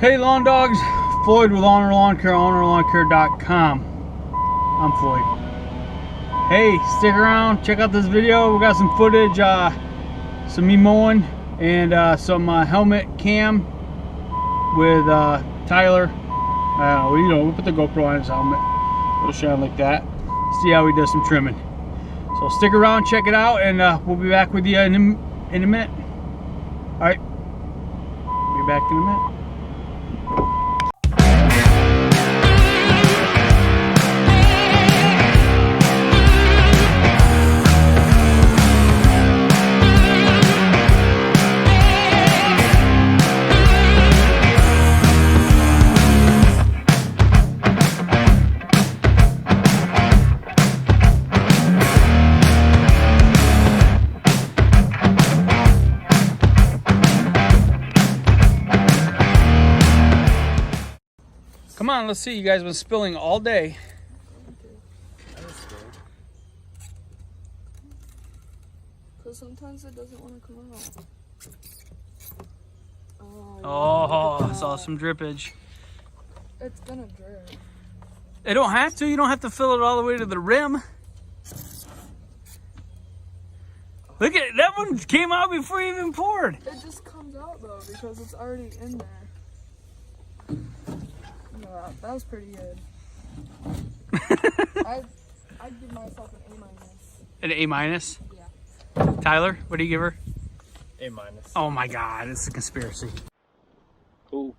Hey lawn dogs, Floyd with Ulnar Lawn Care, UlnarLawnCare.com. I'm Floyd. Hey, stick around, check out this video. We got some footage, some me mowing, and some helmet cam with Tyler. We put the GoPro on his helmet. It'll shine like that. See how he does some trimming. So stick around, check it out, and we'll be back with you in a minute. All right, be back in a minute. Come on, let's see. You guys have been spilling all day. Because sometimes it doesn't want to come out. Oh, I saw some drippage. It's gonna drip. It don't have to. You don't have to fill it all the way to the rim. Look at that one came out before you even poured. It just comes out though because it's already in there. No, that was pretty good. I'd give myself an A-. An A-? Yeah. Tyler, what do you give her? A-. Oh my God, it's a conspiracy. Cool.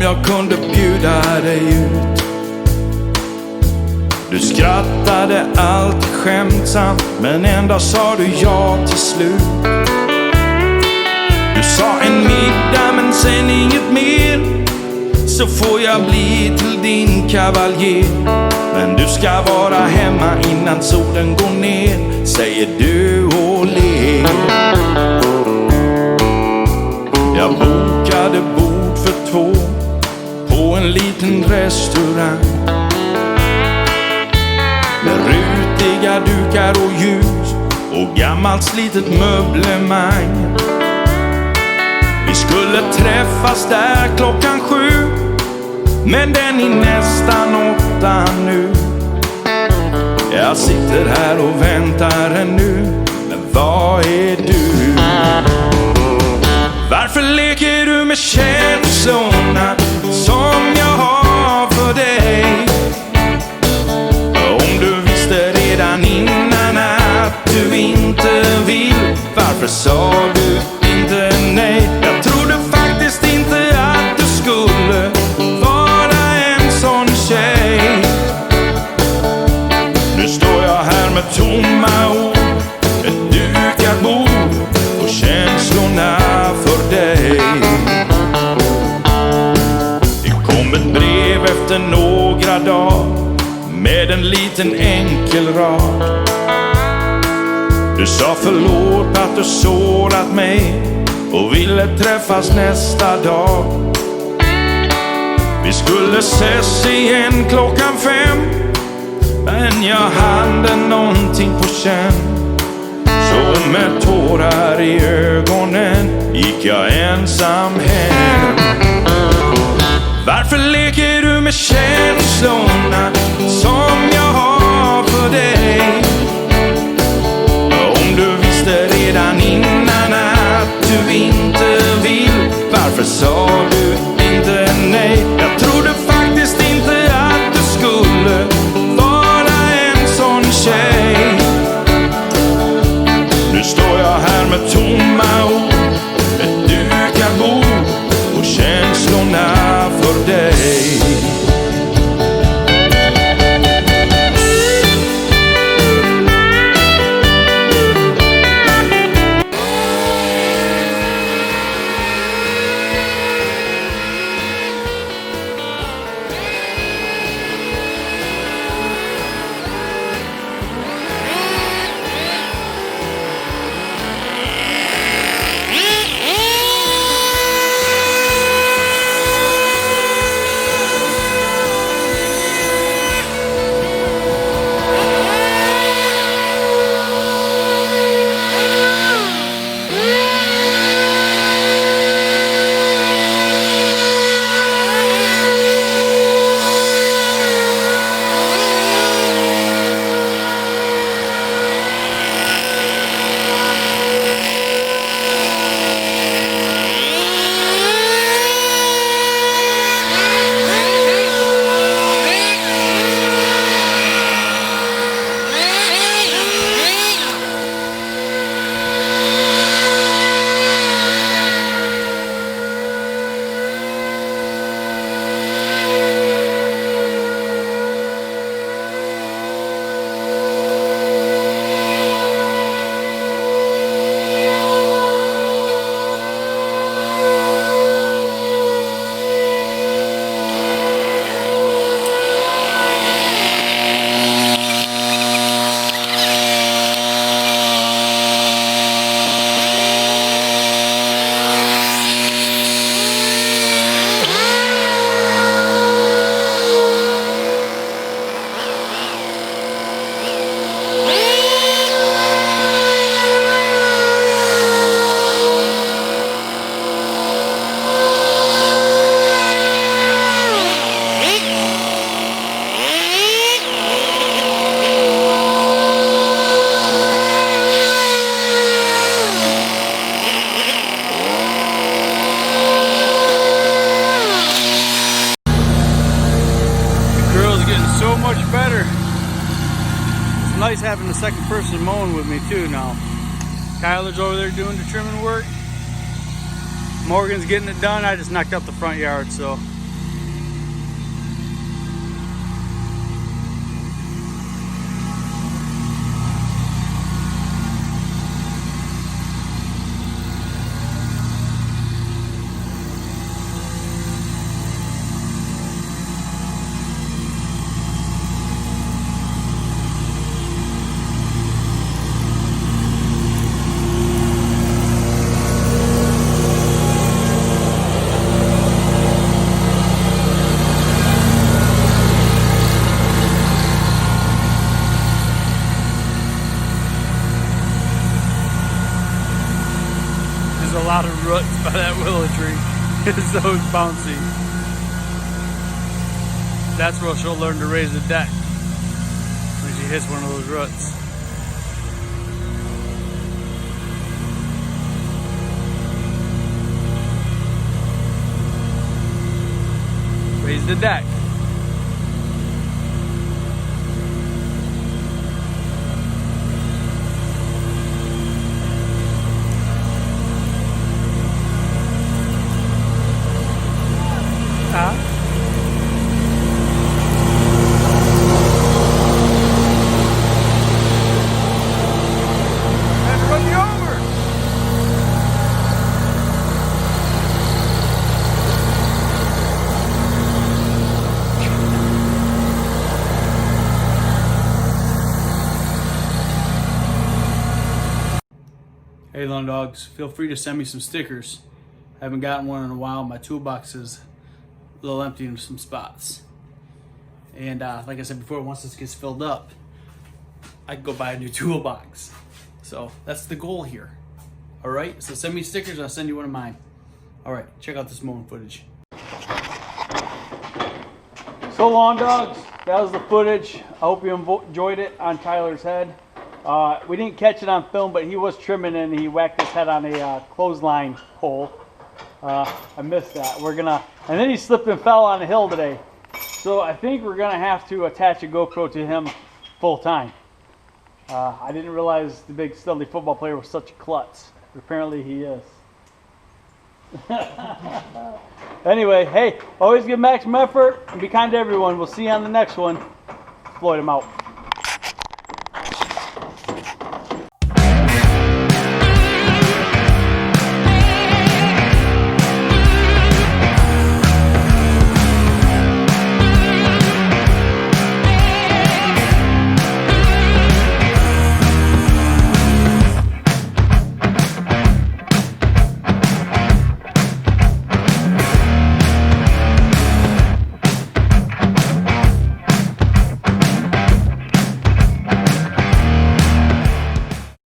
Jag kunde bjuda dig ut. Du skrattade allt skämtsamt, men ändå sa du ja till slut. Du sa en middag men sen inget mer, så får jag bli till din kavaljer. Men du ska vara hemma innan solen går ner, säger du och ler. Jag bokade bord för två på en liten restaurang med rutiga dukar och ljus och gammalt slitet möblemang. Vi skulle träffas där 7:00, men den är nästan 8 nu. Jag sitter här och väntar ännu, men vad är du? Varför leker du med känslorna som jag har för dig? Om du visste redan innan att du inte vill, varför sa du inte nej? Jag trodde faktiskt inte att du skulle vara en sån tjej. Nu står jag här med tomma ord, ett dukat bord och känslorna för dig. Ett brev efter några dagar med en liten enkel rad. Du sa förlåt att du sårat mig och ville träffas nästa dag. Vi skulle ses igen 5:00, men jag hade någonting på känn. Så med tårar i ögonen gick jag ensam hem. Varför leker du med med känslorna som jag har för dig. Om du visste redan innan att du inte vill, varför sa du inte nej? Jag trodde faktiskt inte att du skulle vara en sån tjej. Nu står jag här med tomma ord, ett dukat bord och känslorna för dig. Nice having the second person mowing with me too now. Kyler's over there doing the trimming work. Morgan's getting it done. I just knocked out the front yard, so. A lot of ruts by that willow tree. It's so bouncy. That's where she'll learn to raise the deck, when she hits one of those ruts. Raise the deck. Hey Lawn Dogs, feel free to send me some stickers. I haven't gotten one in a while. My toolbox is a little empty in some spots. And like I said before, once this gets filled up, I can go buy a new toolbox. So that's the goal here. All right, so send me stickers and I'll send you one of mine. All right, check out this mowing footage. So long, dogs. That was the footage. I hope you enjoyed it on Tyler's head. We didn't catch it on film, but he was trimming and he whacked his head on a clothesline pole. I missed that. And then he slipped and fell on a hill today. So I think we're gonna have to attach a GoPro to him full time. I didn't realize the big Studley football player was such a klutz. But apparently he is. Anyway, hey, always give maximum effort and be kind to everyone. We'll see you on the next one. Floyd, I'm out.